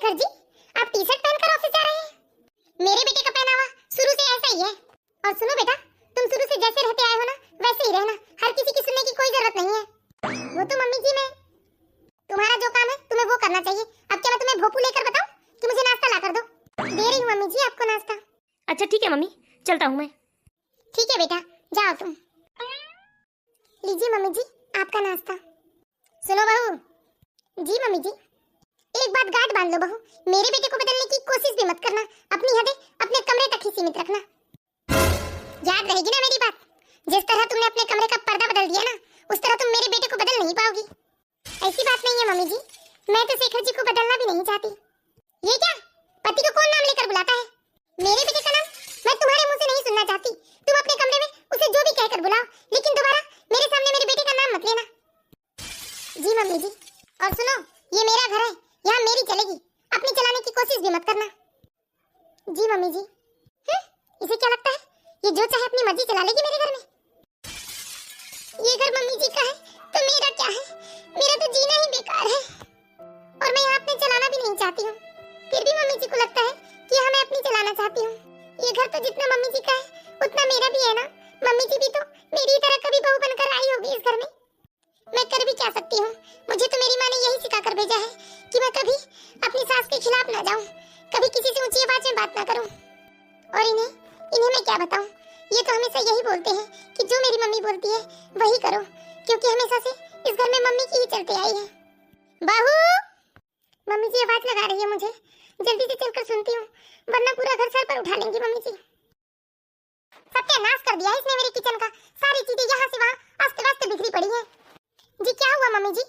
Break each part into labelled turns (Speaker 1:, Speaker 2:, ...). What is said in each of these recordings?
Speaker 1: शेखर जी, आप T shirt पहनकर office जा रहे हैं? मेरे बेटे का पहनावा शुरू से ऐसा ही है। और सुनो बेटा, तुम शुरू से जैसे रहते आए हो ना वैसे ही रहना, हर किसी की सुनने की कोई जरूरत नहीं है। वो तो मम्मी जी, मैं तुम्हारा जो काम है तुम्हें वो करना चाहिए। अब क्या मैं तुम्हें भोपू लेकर बताऊं कि मुझे नाश्ता ला कर दो? दे रही हूँ मम्मी जी आपको नाश्ता।
Speaker 2: अच्छा ठीक है मम्मी, चलता हूँ मैं।
Speaker 1: ठीक है बेटा, जाओ तुम। लीजिए मम्मी जी आपका नाश्ता। सुनो बहू। जी मम्मी जी। एक बात गांठ बांध लो बहू, मेरे बेटे को बदलने की कोशिश भी मत करना। अपनी हदें अपने कमरे तक ही सीमित रखना। याद रहेगी ना मेरी बात? जिस तरह तुमने अपने कमरे का पर्दा बदल दिया ना, उस तरह तुम मेरे बेटे को बदल नहीं पाओगी। ऐसी बात नहीं है मम्मी जी, मैं तो शेखर जी को बदलना भी नहीं चाहती। ये क्या, पति को कौन नाम लेकर बुलाता है? मेरे बेटे का नाम मैं तुम्हारे मुंह से नहीं सुनना चाहती। तुम अपने कमरे में उसे जो भी कहकर बुलाओ, लेकिन दोबारा मेरे सामने मेरे बेटे का नाम मत लेना। जी मम्मी जी। और सुनो, ये मेरा घर है, यहाँ मेरी चलेगी, अपनी चलाने की कोशिश भी मत करना। जी मम्मी जी। इसे क्या लगता है, ये जो चाहे अपनी मर्जी चला लेगी मेरे घर में? ये घर मम्मी जी का है तो मेरा क्या है? मेरा तो जीना ही बेकार है और मैं यहाँ अपने चलाना भी नहीं चाहती हूँ। फिर भी मम्मी जी को लगता है कि यहाँ मैं अपनी चलाना चाहती हूँ। ये घर तो जितना मम्मी जी का है उतना मेरा भी है ना। मम्मी जी भी तो मेरी तरह कभी बहू बनकर आई होगी इस घर में। मैं कर भी क्या सकती हूँ? मुझे तो मेरी माँ ने यही सिखा कर भेजा है कि मैं कभी अपनी सास के खिलाफ ना जाऊँ, कभी किसी से ऊंची आवाज में बात ना करूँ। और इन्हें मैं क्या बताऊँ, ये तो हमेशा यही बोलते हैं कि जो मेरी मम्मी बोलती है वही करो, क्योंकि हमेशा से इस घर में मम्मी की ही चलते आई है। बहू! मम्मी जी आवाज लगा रही है मुझे, जल्दी से चलकर सुनती हूँ, वरना पूरा घर सर पर उठा लेंगी मम्मी जी। सत्यानाश कर दिया है इसने मेरे किचन का, सारी चीजें यहाँ से वहाँ अस्त व्यस्त बिखरी पड़ी है। जी क्या हुआ मम्मी जी?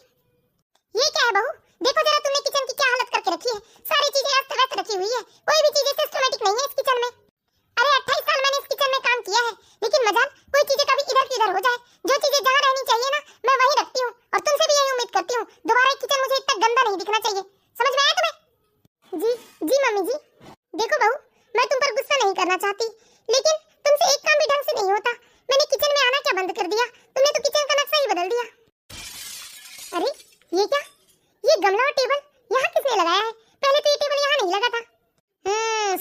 Speaker 1: ये क्या है बहू? देखो जरा तुमने किचन की क्या हालत करके रखी है। सारी चीजें अस्त व्यस्त रखी हुई है, कोई भी चीज सिस्टमैटिक नहीं है इस किचन में। अरे 28 साल मैंने इस किचन में काम किया है, लेकिन मजाल कोई चीजें कभी इधर की इधर हो जाए। जो चीजें जहाँ रहनी चाहिए ना मैं वहीं रखती हूँ, और तुमसे भी यही उम्मीद करती हूँ। दोबारा किचन मुझे इतना गंदा नहीं दिखना चाहिए, समझ में आया तुम्हें? जी मम्मी जी। देखो बहू, मैं तुम पर गुस्सा नहीं करना चाहती, लेकिन तुमसे एक काम भी ढंग से नहीं होता। मैंने किचन में आना क्या बंद कर दिया? तुमने तो किचन का नक्शा ही बदल दिया। अरे ये क्या, ये गमला और टेबल यहाँ किसने लगाया है? पहले तो ये टेबल यहाँ नहीं लगा था।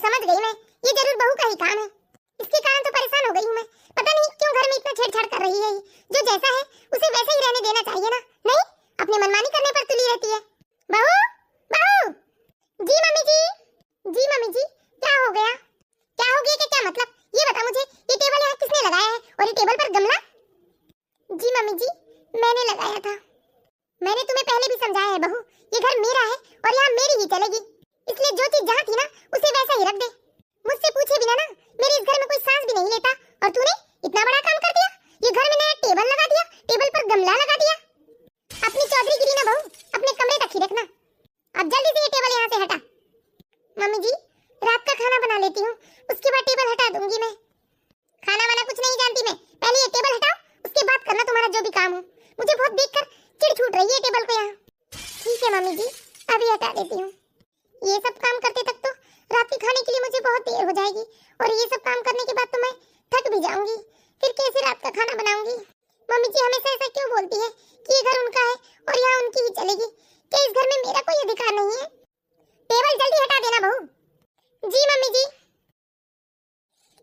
Speaker 1: समझ गई मैं, ये जरूर बहू का ही काम है। इसके कारण तो परेशान हो गई हूँ मैं। पता नहीं क्यों घर में इतना छेड़छाड़ कर रही है। जो जैसा है उसे वैसे ही रहने देना चाहिए ना। नहीं, अपनी मनमानी करने पर तुली रहती है। बहू! बहू! जी मम्मी जी। जी मम्मी जी, क्या हो गया? क्या हो गया कि क्या मतलब? ये बता मुझे, ये टेबल यहाँ किसने लगाया है और ये टेबल पर गमला? जी मम्मी जी, मैंने लगाया था। मैंने तुम्हें पहले भी समझाया है बहू, ये घर मेरा है और यहाँ मेरी ही चलेगी, इसलिए जो चीज जहाँ थी ना उसे वैसा ही रख दे। मुझसे पूछे बिना ना मेरे इस घर में कोई सांस भी नहीं लेता, और तूने इतना बड़ा काम कर दिया। ये घर में नया टेबल लगा दिया, टेबल पर गमला लगा दिया। अपनी चौधरीगिरी ना बहू अपने कमरे तक ही रखना। अब जल्दी से ये टेबल यहाँ से हटा। मम्मी जी, रात का खाना बना लेती हूँ, उसके बाद टेबल हटा दूंगी मैं। खाना वाना कुछ नहीं जानती मैं, पहले ये टेबल हटाओ, उसके बाद करना तुम्हारा जो भी काम हो। मुझे बहुत देखकर चिढ़ छूट रही है टेबल को यहाँ। ठीक है मम्मी जी, अभी हटा देती हूँ। ये सब काम करते तक तो रात के खाने के लिए मुझे बहुत देर हो जाएगी, और ये सब काम करने के बाद तो मैं थक भी जाऊंगी। फिर कैसे रात का खाना बनाऊंगी? मम्मी जी हमेशा ऐसा क्यों बोलती है कि ये घर उनका है और यहाँ उनकी ही चलेगी? क्या इस घर में मेरा कोई अधिकार नहीं है? टेबल जल्दी हटा देना बहू। जी मम्मी जी।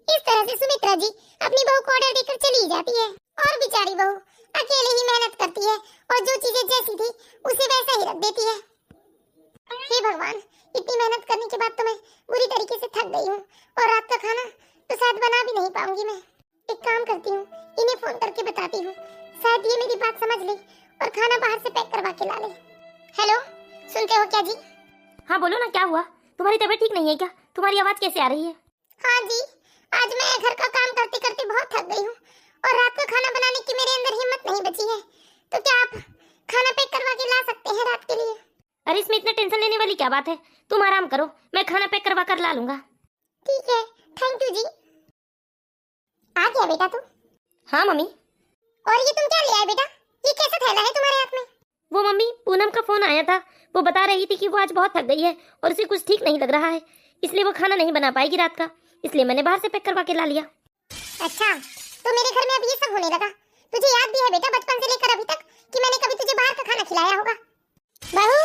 Speaker 1: इस तरह से सुमित्रा जी अपनी बहू को ऑर्डर देकर चली जाती है, और बेचारी बहू अकेले ही मेहनत करती है और जो चीजें जैसी थी उसे वैसा ही रख देती है। हे भगवान, इतनी मेहनत करने के बाद तो मैं बुरी तरीके से थक गई हूँ, और रात का खाना तो शायद बना भी नहीं पाऊंगी मैं। एक काम करती हूँ, इन्हें फोन करके बताती हूँ, शायद ये मेरी बात समझ ले और खाना बाहर से पैक करवा के ला ले। हेलो, सुनते हो क्या जी?
Speaker 2: हाँ बोलो ना, क्या हुआ? तुम्हारी तबीयत ठीक नहीं है क्या? तुम्हारी आवाज कैसे आ रही है?
Speaker 1: हाँ जी, आज मैं घर का काम करते करते बहुत थक गई हूँ, और रात का खाना बनाने की मेरे अंदर हिम्मत नहीं बची है। तो क्या आप खाना पैक करवा के ला सकते हैं रात के लिए?
Speaker 2: अरे इसमें इतना टेंशन लेने वाली क्या बात है, तुम आराम करो, मैं खाना पैक करवा कर ला लूंगा।
Speaker 1: ठीक है, थैंक यू जी। आ गया बेटा तू?
Speaker 2: हाँ मम्मी।
Speaker 1: और ये तुम क्या ले आए बेटा? ये कैसा थैला है तुम्हारे हाथ में?
Speaker 2: वो मम्मी, पूनम का फोन आया था, वो बता रही थी कि वो आज बहुत थक गई है और उसे कुछ ठीक नहीं लग रहा है, इसलिए वो खाना नहीं बना पाएगी रात का, इसलिए मैंने बाहर से पैक करवा के ला लिया।
Speaker 1: अच्छा, तो मेरे घर में अब ये सब होने लगा। तुझे याद भी है बेटा बचपन से लेकर अभी तक कि मैंने कभी तुझे बाहर का खाना खिलाया होगा? बहू,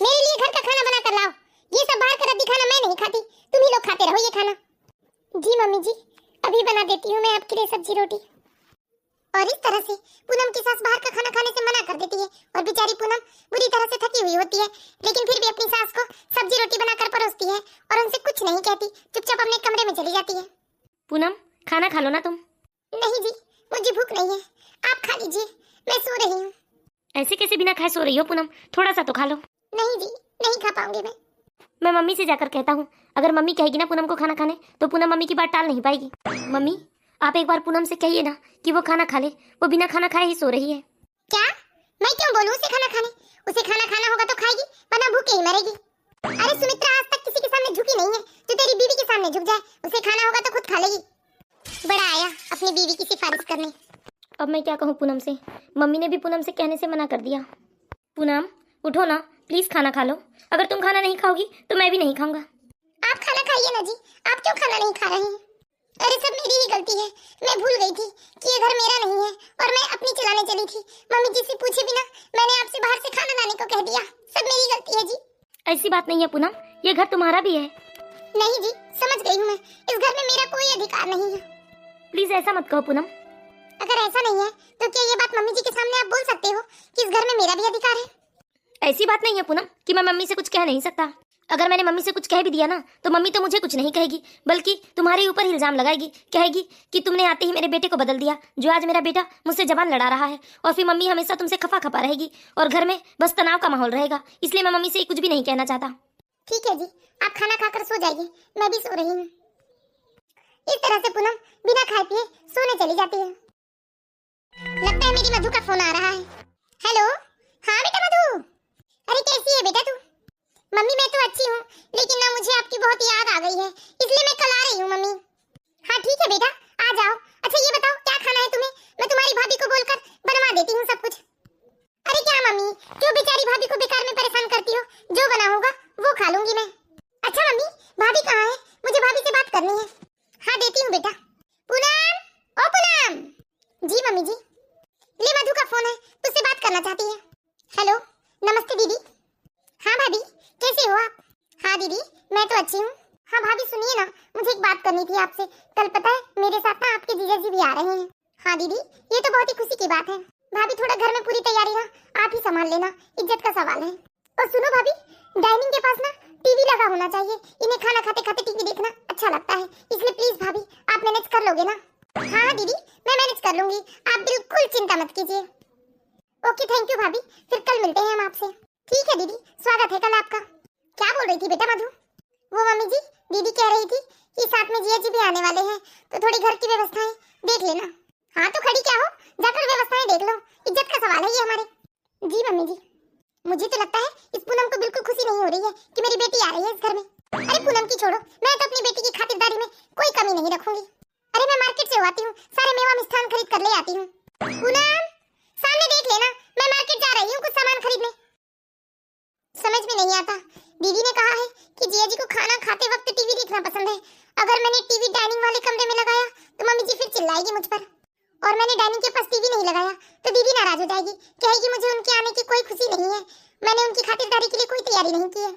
Speaker 1: मेरे लिए घर का खाना बना कर लाओ। ये सब्जी रोटी। और इस तरह से पूनम की सास बाहर का खाना खाने से मना कर देती है और बेचारी पूनम बुरी तरह से थकी हुई होती है, लेकिन फिर भी अपनी सास को सब्जी रोटी बनाकर परोसती है और उनसे कुछ नहीं कहती, चुपचाप अपने कमरे में चली जाती है।
Speaker 2: पूनम खाना खा लो ना तुम।
Speaker 1: नहीं जी, मुझे भूख नहीं है, आप खा लीजिए, मैं सो रही हूँ।
Speaker 2: ऐसे कैसे बिना खाए सो रही हो पूनम, थोड़ा सा तो खा लो।
Speaker 1: नहीं जी, नहीं खा पाऊंगी
Speaker 2: मैं मम्मी से जाकर कहता हूँ, अगर मम्मी कहेगी ना पूनम को खाना खाने तो पूनम मम्मी की बात टाल नहीं पाएगी। मम्मी आप एक बार पूनम से कहिए ना कि वो खाना खा ले, वो बिना खाना खाए ही सो रही है।
Speaker 1: क्या? मैं क्यों बोलूं उसे खाना खाने? उसे खाना खाना होगा तो खाएगी, वरना भूखे ही मरेगी। अरे सुमित्रा आज तक किसी के सामने झुकी नहीं है, जो तेरी बीवी के सामने झुक जाए। उसे खाना होगा तो खुद खा लेगी। बड़ा आया अपनी बीवी की सिफारिश करने।
Speaker 2: अब मैं क्या कहूँ पूनम से, मम्मी ने भी पूनम से कहने से मना कर दिया। पूनम उठो ना प्लीज, खाना खा लो। अगर तुम खाना नहीं खाओगी तो मैं भी नहीं खाऊंगा।
Speaker 1: आप खाना खाइए ना जी, आप क्यों खाना नहीं खा रहे हैं? अरे सब मेरी ही गलती है, मैं भूल गई थी कि ये घर मेरा नहीं है और मैं अपनी चलाने चली थी। मम्मी जी से पूछे बिना मैंने आपसे बाहर से खाना लाने को कह दिया, सब मेरी गलती है जी।
Speaker 2: ऐसी बात नहीं है पूनम, ये घर तुम्हारा भी है।
Speaker 1: नहीं जी, समझ गई हूँ मैं, इस घर में मेरा कोई अधिकार नहीं है।
Speaker 2: प्लीज ऐसा मत कहो पूनम।
Speaker 1: अगर ऐसा नहीं है तो क्या ये बात मम्मी जी के सामने आप बोल सकते हो कि इस घर में मेरा भी अधिकार है?
Speaker 2: ऐसी बात नहीं है पूनम कि मैं मम्मी से कुछ कह नहीं सकता। अगर मैंने मम्मी से कुछ कह भी दिया ना तो मम्मी तो मुझे कुछ नहीं कहेगी, बल्कि तुम्हारे ऊपर इल्जाम लगाएगी। कहेगी कि तुमने आते ही मेरे बेटे को बदल दिया, जो आज मेरा बेटा मुझसे जबान लड़ा रहा है। और फिर मम्मी हमेशा तुमसे खफा खपा रहेगी और घर में बस तनाव का माहौल रहेगा। इसलिए मैं मम्मी से कुछ भी नहीं कहना चाहता।
Speaker 1: ठीक है जी, आप खाना खाकर सो जाइए, मैं भी सो रही हूँ। इस तरह से पूनम बिना खाए पिए सोने चली जाती है। लगता है मेरी मधु का फोन आ रहा है। हेलो, हाँ बेटा मधु, अरे कैसी है बेटा तू? मम्मी मैं तो अच्छी हूँ, लेकिन ना मुझे आपकी बहुत याद आ गई है, इसलिए मैं कल आ रही हूँ मम्मी। हाँ ठीक है बेटा, आ जाओ। अच्छा ये बताओ क्या खाना है तुम्हें? मैं तुम्हारी भाभी को बोलकर बनवा देती हूँ सब कुछ। अरे क्या मम्मी, जो बेचारी भाभी को बेकार में परेशान करती हो, जो बना होगा वो खा लूंगी मैं। अच्छा मम्मी, भाभी कहाँ है? मुझे भाभी से बात करनी है। हाँ देती हूँ बेटा। पूनम, ओ पूनम। जी मम्मी जी। ले मधु का फोन है, तुझसे बात करना चाहती है। हेलो, नमस्ते दीदी। हाँ भाभी, कैसे हो आप? हाँ दीदी, मैं तो अच्छी हूँ। हाँ भाभी सुनिए ना, मुझे एक बात करनी थी आपसे। कल पता है मेरे साथ ना आपके जीजा जी भी आ रहे हैं। हाँ दीदी, ये तो बहुत ही खुशी की बात है। भाभी थोड़ा घर में पूरी तैयारी ना आप ही संभाल लेना, इज्जत का सवाल है। और सुनो भाभी, डाइनिंग के पास ना टीवी लगा होना चाहिए, इन्हें खाना खाते खाते टीवी देखना अच्छा लगता है, इसलिए प्लीज भाभी आप मैनेज कर लोगे ना? हाँ दीदी, मैं मैनेज कर लूंगी, आप बिल्कुल चिंता मत कीजिए। ओके थैंक यू भाभी, फिर कल मिलते हैं हम आपसे। ठीक है दीदी, स्वागत है कल आपका। क्या बोल रही थी बेटा मधु? वो मम्मी जी, दीदी कह रही थी कि साथ में जिया जी भी आने वाले हैं, तो थोड़ी घर की व्यवस्थाएं देख लेना। हाँ तो खड़ी क्या हो, जाकर व्यवस्थाएं देख लो, इज्जत का सवाल है ये हमारे। जी मम्मी जी। मुझे तो लगता है इस पूनम को बिल्कुल खुशी नहीं हो रही है कि मेरी बेटी आ रही है इस घर में। अरे पूनम की छोड़ो, मैं तो अपनी बेटी की खातिरदारी में कोई कमी नहीं रखूंगी। अरे मैं मार्केट से आती हूँ, सारे मेवा मिष्ठान खरीद कर ले आती हूँ। पूनम, सामने देख लेना, मैं मार्केट जा रही हूँ कुछ सामान खरीदने। समझ में नहीं आता, दीदी ने कहा है कि जिया जी को खाना खाते वक्त टीवी देखना पसंद है। अगर मैंने टीवी डाइनिंग वाले कमरे में लगाया तो मम्मी जी फिर चिल्लाएगी मुझ पर, और मैंने डाइनिंग के पास टीवी नहीं लगाया तो दीदी नाराज हो जाएगी, कहेगी मुझे उनके आने की कोई खुशी नहीं है, मैंने उनकी खातिरदारी के लिए कोई तैयारी नहीं की है।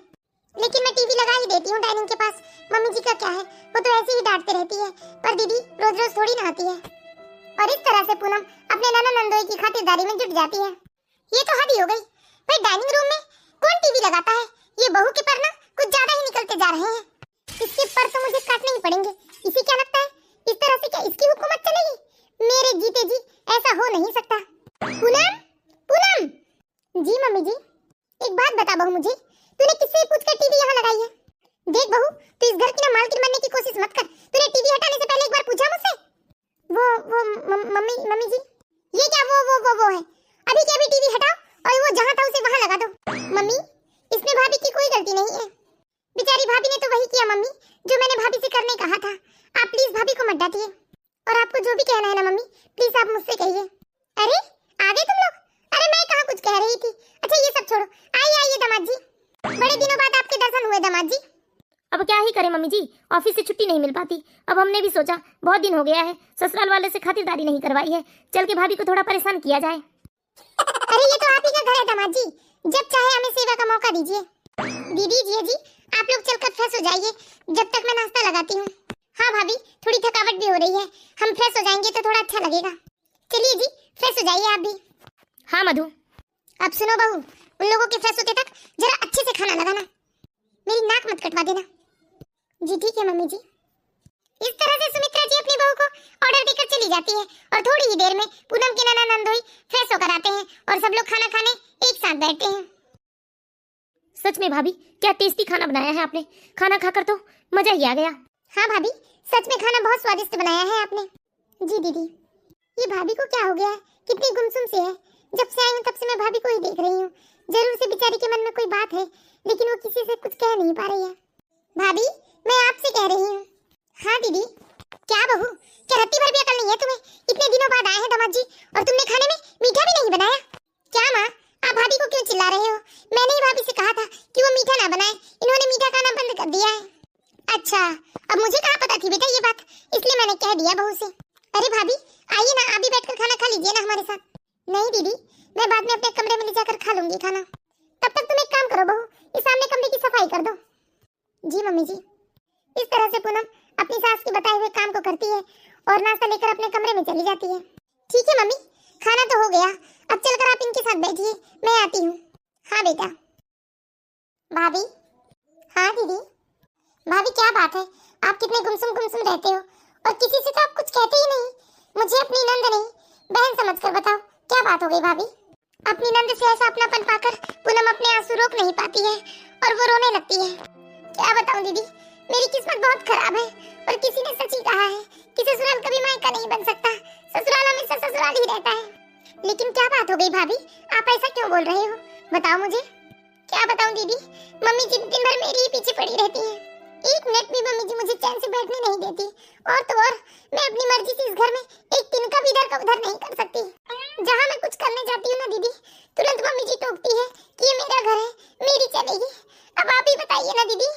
Speaker 1: लेकिन मैं टीवी लगा ही देती हूँ डाइनिंग के पास, मम्मी जी का क्या है, वो तो ऐसे ही डांटते रहती है, पर दीदी रोज रोज थोड़ी ना आती है। और इस तरह से पूनम अपने नाना नंदोई की खातिरदारी में जुट जाती है। ये तो हद ही हो गई भाई, डाइनिंग रूम में कौन टीवी लगाता है? ये बहू के पर ना कुछ ज्यादा ही निकलते जा रहे हैं। इसके पर तो मुझे काटने ही पड़ेंगे। इसे क्या लगता है इस तरह से क्या इसकी हुकूमत चलेगी? मेरे जीते जी ऐसा हो नहीं सकता। पूनम, पूनम। जी मम्मी जी। एक बात बता बहू मुझे, तूने किससे पूछकर टीवी यहाँ लगाई है? देख बहू, तू इस घर की ना मालकिन बनने की कोशिश मत कर। तूने टीवी हटाने से पहले एक बार पूछा मुझसे? वो मम्मी जी, ये क्या वो है? अभी के अभी टीवी हटाओ और वो जहाँ था उसे वहाँ लगा दो। मम्मी, इसमें भाभी की कोई गलती नहीं है, बेचारी भाभी ने तो वही किया मम्मी जो मैंने भाभी से करने कहा था। आप प्लीज भाभी को मत डांटिए, और आपको जो भी कहना है ना मम्मी प्लीज आप मुझसे कहिए। अरे आ गए तुम लोग? अरे मैं कहाँ कुछ कह रही थी। अच्छा ये सब छोड़ो, आइए दामाद जी, बड़े दिनों बाद आपके दर्शन हुए दामाद जी।
Speaker 2: अब क्या ही करें मम्मी जी, ऑफिस से छुट्टी नहीं मिल पाती। अब हमने भी सोचा बहुत दिन हो गया है, ससुराल वाले से खातिरदारी नहीं करवाई है, चल के भाभी को थोड़ा परेशान किया जाए।
Speaker 1: अरे ये तो आप ही का घर है दामाद जी, जब चाहे हमें सेवा का मौका दीजिए। दीदी जिया जी, आप लोग चलकर फ्रेश हो जाइए जब तक मैं नाश्ता लगाती हूँ। हाँ भाभी, थोड़ी थकावट भी हो रही है, हम फ्रेश हो जाएंगे तो थोड़ा अच्छा लगेगा। चलिए जी, फ्रेश हो जाइए आप भी।
Speaker 2: हाँ मधु।
Speaker 1: अब सुनो बहू, उन लोगों के फ्रेश होते तक जरा अच्छे से खाना लगाना, मेरी नाक मत कटवा देना। जी ठीक है मम्मी जी। इस तरह से सुमित्रा जी अपनी बहू को ऑर्डर देकर चली जाती है और थोड़ी ही देर में पूनम के नाना नंदोई फ्रेश होकर आते हैं और सब लोग खाना खाने एक साथ बैठते हैं।
Speaker 2: सच में भाभी, क्या टेस्टी खाना बनाया है आपने। खाना खाकर तो मजा ही आ गया।
Speaker 1: हाँ भाभी, सच में खाना बहुत स्वादिष्ट बनाया है आपने। जी दीदी। ये भाभी को क्या हो गया है, कितनी गुमसुम सी है। जब से आई हूँ तब से मैं भाभी को ही देख रही हूँ। जरूर से बेचारी के मन में कोई बात है, लेकिन वो किसी से कुछ कह नहीं पा रही है। भाभी, मैं आपसे कह रही हूँ। हाँ दीदी। क्या बहू, क्या रत्ती भर भी अकल नहीं है तुम्हें? इतने दिनों बाद आए हैं दामाद जी और तुमने खाने में मीठा भी नहीं बनाया। क्या माँ, आप भाभी को क्यों चिल्ला रहे हो? मैंने ही भाभी से कहा था कि वो मीठा ना बनाए, इन्होंने मीठा खाना बंद कर दिया है। अच्छा, अब मुझे कहाँ पता थी बेटा ये बात, इसलिए मैंने कह दिया बहू से। अरे भाभी, आइए ना, आप भी बैठकर खाना खा लीजिए ना हमारे साथ। नहीं दीदी, मैं बाद में अपने कमरे में ले जाकर खा लूंगी खाना। तब तक तुम एक काम करो बहू, इस सामने कमरे की सफाई कर दो। जी मम्मी जी। इस तरह से पूनम अपनी सास के बताए हुए काम को करती है और नाश्ता लेकर अपने कमरे में चली जाती है। ठीक है मम्मी, खाना तो हो गया, अब चलकर आप इनके साथ बैठिए, मैं आती हूँ। हाँ बेटा। भाभी। हाँ दीदी। भाभी क्या बात है, आप कितने गुमसुम रहते हो और किसी से तो आप कुछ कहते ही नहीं। मुझे अपनी नंद नहीं बहन समझकर बताओ, क्या बात हो गई भाभी? अपनी नंद से ऐसा अपनापन पाकर पूनम अपने आंसू रोक नहीं पाती है और वो रोने लगती है। क्या बताऊं दीदी, मेरी किस्मत बहुत खराब है और किसी ने सच ही कहा है कि ससुराल कभी मायका नहीं बन सकता, ससुराल हमेशा ससुराल ही रहता है। लेकिन क्या बात हो गई भाभी, आप ऐसा क्यों बोल रहे हो? बताओ मुझे। क्या बताऊं दीदी, मम्मी जी दिन भर मेरे ही पीछे पड़ी रहती है। एक मिनट भी मम्मी जी मुझे चैन से बैठने नहीं देती, और तो और मैं अपनी मर्जी से इस घर में एक तिनका भी इधर का उधर नहीं कर सकती। जहाँ मैं कुछ करने जाती हूँ ना दीदी, तुरंत मम्मी जी टोकती है कि ये मेरा घर है, मेरी चलेगी। अब आप ही बताइए ना दीदी,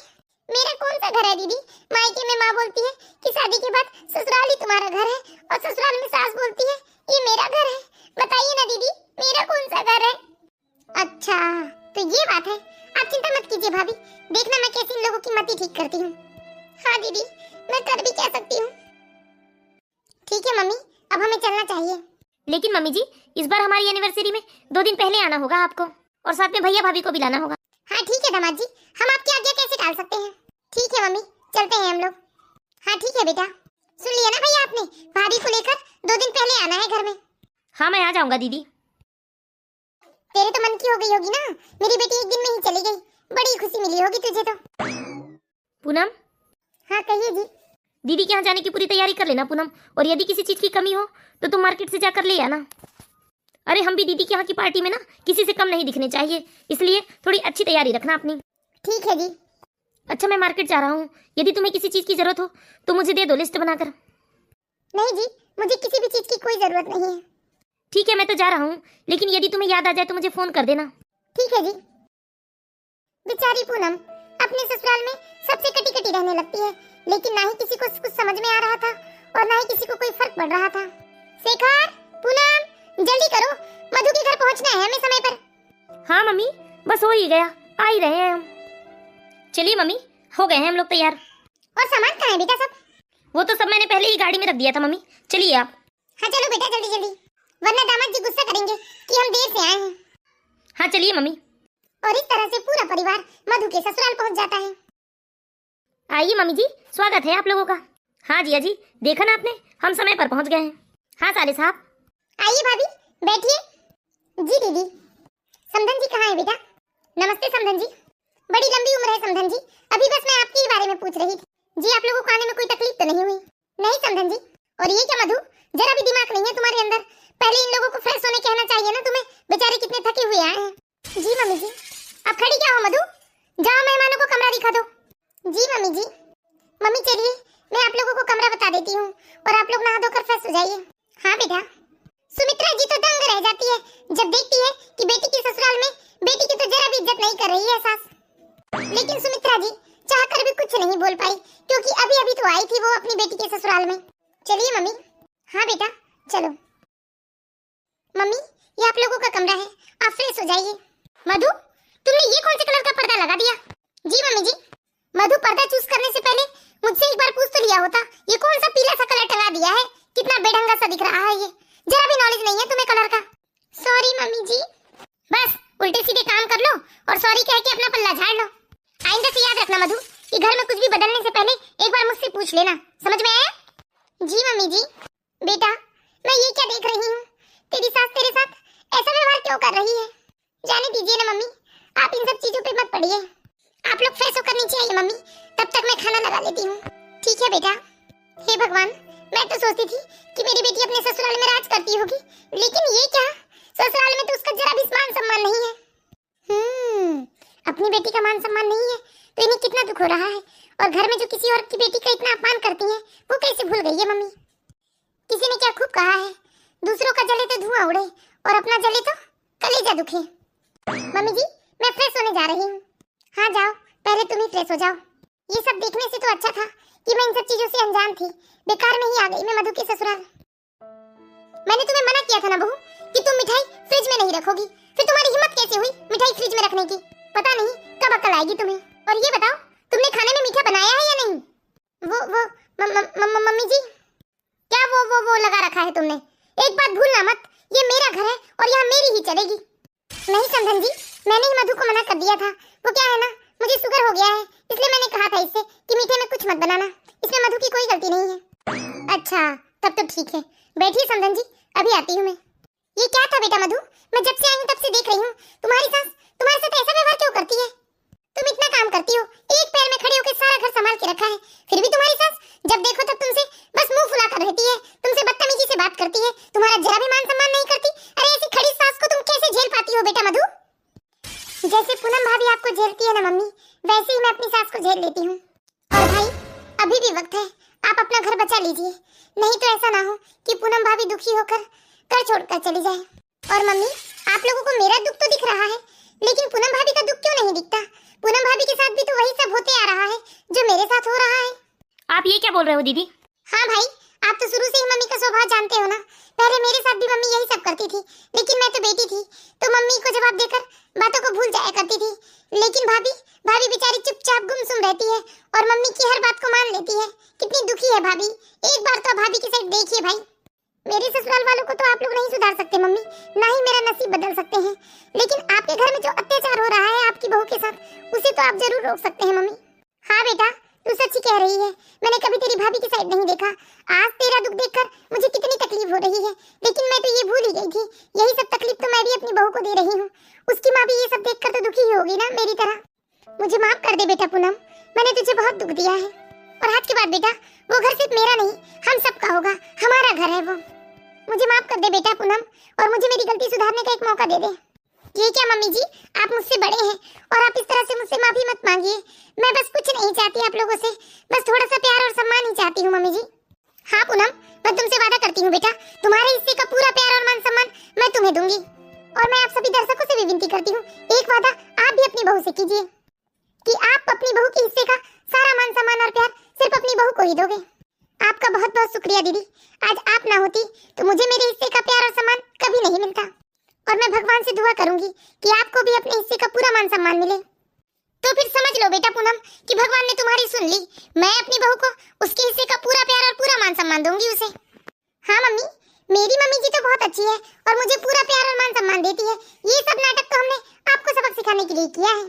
Speaker 1: मेरा कौन सा घर है दीदी? मायके में माँ बोलती है कि शादी के बाद ससुराल ही तुम्हारा घर है और ससुराल में सास बोलती है ये मेरा घर है। बताइए ना दीदी, मेरा कौन सा घर है? अच्छा, तो ये बात है। आप चिंता मत कीजिए भाभी, देखना मैं कैसे इन लोगों की मति ठीक करती हूँ। हाँ दीदी, मैं कर भी क्या सकती हूँ। ठीक है मम्मी, अब हमें चलना चाहिए।
Speaker 2: लेकिन मम्मी जी, इस बार हमारी एनिवर्सरी में 2 दिन पहले आना होगा आपको, और साथ में भैया भाभी को भी लाना होगा।
Speaker 1: हाँ ठीक है दामाद जी, हम आपकी आज्ञा कैसे टाल सकते हैं। ठीक है मम्मी, चलते हैं हम लोग। हाँ ठीक है बेटा। सुन लिया ना भैया आपने, भाभी को लेकर 2 दिन पहले आना है घर में।
Speaker 2: हाँ मैं आ जाऊंगा दीदी।
Speaker 1: तेरे तो मन की हो गई होगी ना, मेरी बेटी एक दिन में ही चली गई, बड़ी खुशी मिली होगी तुझे तो।
Speaker 2: पूनम।
Speaker 1: हाँ कहिए जी।
Speaker 2: दीदी के यहाँ जाने की पूरी तैयारी कर लेना पूनम, और यदि किसी चीज की कमी हो तो तुम मार्केट से जाकर ले आना। अरे हम भी दीदी के यहाँ की पार्टी में ना किसी से कम नहीं दिखने चाहिए, इसलिए थोड़ी अच्छी तैयारी रखना अपनी।
Speaker 1: ठीक है जी।
Speaker 2: अच्छा मैं मार्केट जा रहा हूँ, यदि तुम्हें किसी चीज की जरूरत हो तो मुझे दे दो लिस्ट बनाकर।
Speaker 1: नहीं जी, मुझे किसी भी चीज की कोई जरूरत नहीं है।
Speaker 2: ठीक है मैं तो जा रहा हूँ, लेकिन यदि तुम्हें याद आ जाए तो मुझे फोन कर देना।
Speaker 1: ठीक है जी। बेचारी पूनम अपने ससुराल में सबसे कटी कटी रहने लगती है, लेकिन ना ही किसी को कुछ समझ में आ रहा था और ना ही किसी को कोई फर्क पड़ रहा था। शेखर, पूनम जल्दी करो, मधु के घर पहुंचना है हमें समय पर।
Speaker 2: हाँ मम्मी, बस हो ही गया, आ ही रहे हैं हम। चलिए मम्मी, हो गए हैं हम लोग तैयार।
Speaker 1: और सामान कहाँ है बेटा सब?
Speaker 2: वो तो सब मैंने पहले ही गाड़ी में रख दिया था मम्मी, चलिए आप।
Speaker 1: हाँ चलो बेटा जल्दी जल्दी, वरना दामाद जी गुस्सा करेंगे कि हम देर से आए हैं।
Speaker 2: हाँ चलिए मम्मी।
Speaker 1: और इस तरह से पूरा परिवार मधु के ससुराल पहुंच जाता है।
Speaker 2: आइए मम्मी जी, स्वागत है आप लोगों का। हाँ जिया जी, देखा ना आपने, हम समय पर पहुंच गए हैं। हाँ साले साहब।
Speaker 1: आइए भाभी, बैठिए। जी दीदी। समधन जी कहाँ है बेटा? नमस्ते समधन जी। बड़ी लंबी उम्र है समधन जी, अभी बस मैं आपके बारे में पूछ रही थी। जी आप लोगों को आने में कोई तकलीफ तो नहीं हुई? नहीं समधन जी। और ये क्या मधु, जरा भी दिमाग नहीं है तुम्हारे अंदर? पहले इन लोगों को फ्रेश होने कहना चाहिए ना तुम्हें, बेचारे कितने थके हुए आए हैं। जी मम्मी जी। अब खड़ी क्या हो मधु, जाओ मेहमानों को कमरा दिखा दो। जी मम्मी जी। मम्मी चलिए, मैं आप लोगों को कमरा बता देती हूँ और आप लोग नहा धोकर फ्रेश हो जाइए। हाँ बेटा। सुमित्रा जी तो दंग रह जाती है जब देखती है कि बेटी के ससुराल में बेटी की तो जरा भी इज्जत नहीं कर रही है सास। लेकिन सुमित्रा जी चाहकर भी कुछ नहीं बोल पाई, क्योंकि अभी अभी तो आई थी वो अपनी बेटी के ससुराल में। चलिए मम्मी। हाँ बेटा चलो। मम्मी ये आप लोगों का कमरा है, आप फ्रेश हो जाइए। मधु तुमने ये कौन से कलर का पर्दा लगा दिया? जी मम्मी जी। मधु पर्दा चूज करने से पहले मुझसे एक बार पूछ तो लिया होता धुंधला सा दिख रहा है ये, जरा भी नॉलेज नहीं है तुम्हें कलर का। सॉरी मम्मी जी। बस उल्टे सीधे काम कर लो और सॉरी कह के अपना पल्ला झाड़ लो। आइंदा से याद रखना मधु कि घर में कुछ भी बदलने से पहले एक बार मुझसे पूछ लेना, समझ में आया? जी मम्मी जी। बेटा मैं ये क्या देख रही हूँ, तेरी सास तेरे साथ ऐसा व्यवहार क्यों कर रही है? जाने दीजिए ना मम्मी, आप इन सब चीजों पे मत पड़िए। आप लोग फ्रेश होकर नीचे आइए मम्मी, तब तक मैं खाना लगा लेती हूँ। ठीक है बेटा। हे भगवान, मैं तो सोचती थी कि मेरी बेटी अपने ससुराल में राज करती होगी, लेकिन ये क्या, ससुराल में तो उसका जरा भी मान सम्मान नहीं है। अपनी बेटी का मान सम्मान नहीं है तो इन्हें कितना दुख हो रहा है, और घर में जो किसी और की बेटी का इतना अपमान करती है वो कैसे भूल गई है मम्मी? किसी ने क्या खूब कहा है, दूसरों का जले तो धुआं उड़े और अपना जले तो कलेजा दुखे। मम्मी जी मैं फ्रेश होने जा रही हूँ। हाँ जाओ, पहले तुम ही फ्रेश हो जाओ। ये सब देखने से तो अच्छा था कि मैं इन सब चीजों से अनजान थी, बेकार में ही आ गई मैं मधु के ससुराल। मैंने तुम्हें मना किया था ना बहू कि तुम मिठाई फ्रिज में नहीं रखोगी, फिर तुम्हारी हिम्मत कैसे हुई मिठाई फ्रिज में रखने की? पता नहीं कब अकल आएगी तुम्हें। और ये बताओ तुमने खाने में मीठा बनाया है या नहीं? वो मम्मी जी क्या वो लगा रखा है तुमने? एक बात भूलना मत, ये मेरा घर है और यहाँ मेरी ही चलेगी। नहीं समधन जी, मैंने ही मधु को मना कर दिया था। वो क्या है ना, मुझे शुगर हो गया है, इसलिए मैंने कहा था इससे कि मीठे में कुछ मत बनाना, इसमें मधु की कोई गलती नहीं है। अच्छा तब तो ठीक है, बैठिए समधन जी, अभी आती हूँ मैं। ये क्या था बेटा मधु, मैं जब से आई हूँ तब से देख रही हूँ तुम्हारी सास तुम्हारे साथ ऐसा व्यवहार क्यों करती है? तुम इतना काम करती हो, एक पैर में खड़े होकर सारा घर संभाल के रखा है, फिर भी तुम्हारी सास जब देखो तब तुमसे बस मुंह फुलाकर रहती है, तुमसे बदतमीजी से बात करती है, तुम्हारा जरा भी मान सम्मान नहीं करती। अरे ऐसी खड़ी सास को तुम कैसे झेल पाती हो बेटा मधु? जैसे पूनम भाभी आपको झेलती है ना मम्मी, वैसे ही मैं अपनी सास को झेल लेती हूँ। और भाई अभी भी वक्त है, आप अपना घर बचा लीजिए, नहीं तो ऐसा ना हो कि पूनम भाभी दुखी होकर घर छोड़कर चली जाए। और मम्मी आप लोगों को मेरा दुख तो दिख रहा है, लेकिन पूनम भाभी का दुख क्यों नहीं दिखता? पूनम भाभी के साथ भी तो वही सब होते आ रहा है जो मेरे साथ हो रहा है।
Speaker 2: आप ये क्या बोल रहे हो दीदी?
Speaker 1: हाँ भाई, आप तो शुरू से ही मम्मी का स्वभाव जानते हो ना। पहले मेरे साथ भी मम्मी यही सब करती थी, लेकिन मैं तो बेटी थी तो मम्मी को जवाब देकर बातों को भूल जाया करती थी। लेकिन भाभी बेचारी चुपचाप गुमसुम रहती है और मम्मी की हर बात को मान लेती है। कितनी दुखी है भाभी, एक बार तो भाभी की साइड देखिए भाई। मेरे ससुराल वालों को तो आप लोग नहीं सुधार सकते मम्मी, ना ही मेरा नसीब बदल सकते हैं, लेकिन आपके घर में जो अत्याचार हो रहा है आपकी बहू के साथ, उसे तो आप जरूर रोक सकते हैं मम्मी। हाँ बेटा तू सच ही कह रही है, मैंने कभी तेरी भाभी की साइड नहीं देखा। आज तेरा दुख देखकर मुझे कितनी तकलीफ हो रही है, लेकिन मैं तो ये भूल ही गई थी, यही सब तकलीफ तो मैं भी अपनी बहू को दे रही हूँ। उसकी माँ भी ये सब देखकर तो दुखी ही होगी ना मेरी तरह। मुझे माफ कर दे बेटा पूनम, मैंने तुझे बहुत दुख दिया है। और आज के बाद बेटा वो घर सिर्फ मेरा नहीं हम सबका होगा, हमारा घर है वो। मुझे माफ कर दे बेटा पूनम, और मुझे मेरी गलती सुधारने का एक मौका दे दे। ये क्या मम्मी जी, आप मुझसे बड़े हैं और आप इस तरह से मुझसे माफी मत मांगिए। मैं बस कुछ नहीं चाहती आप लोगों से, बस थोड़ा सा प्यार और सम्मान ही चाहती हूँ मम्मी जी। हाँ पूनम, मैं तुमसे वादा करती हूँ बेटा, तुम्हारे हिस्से का पूरा प्यार और मान सम्मान मैं तुम्हें दूंगी। और मैं आप सभी दर्शकों से भी विनती करती हूँ, एक वादा आप भी अपनी बहू से कीजिए कि आप अपनी बहू के हिस्से का सारा मान सम्मान और प्यार सिर्फ अपनी बहू को ही दोगे। आपका बहुत बहुत शुक्रिया दीदी, आज आप ना होती तो मुझे मेरे हिस्से का प्यार और सम्मान कभी नहीं मिलता। और मैं भगवान से दुआ करूंगी कि आपको भी अपने हिस्से का पूरा मान सम्मान मिले। तो फिर समझ लो बेटा पूनम कि भगवान ने तुम्हारी सुन ली, मैं अपनी बहू को उसके हिस्से का पूरा प्यार और पूरा मान सम्मान दूंगी उसे। हाँ मम्मी, मेरी मम्मी जी तो बहुत अच्छी है और मुझे पूरा प्यार और मान सम्मान देती है। ये सब नाटक तो हमने आपको सबक सिखाने के लिए किया है।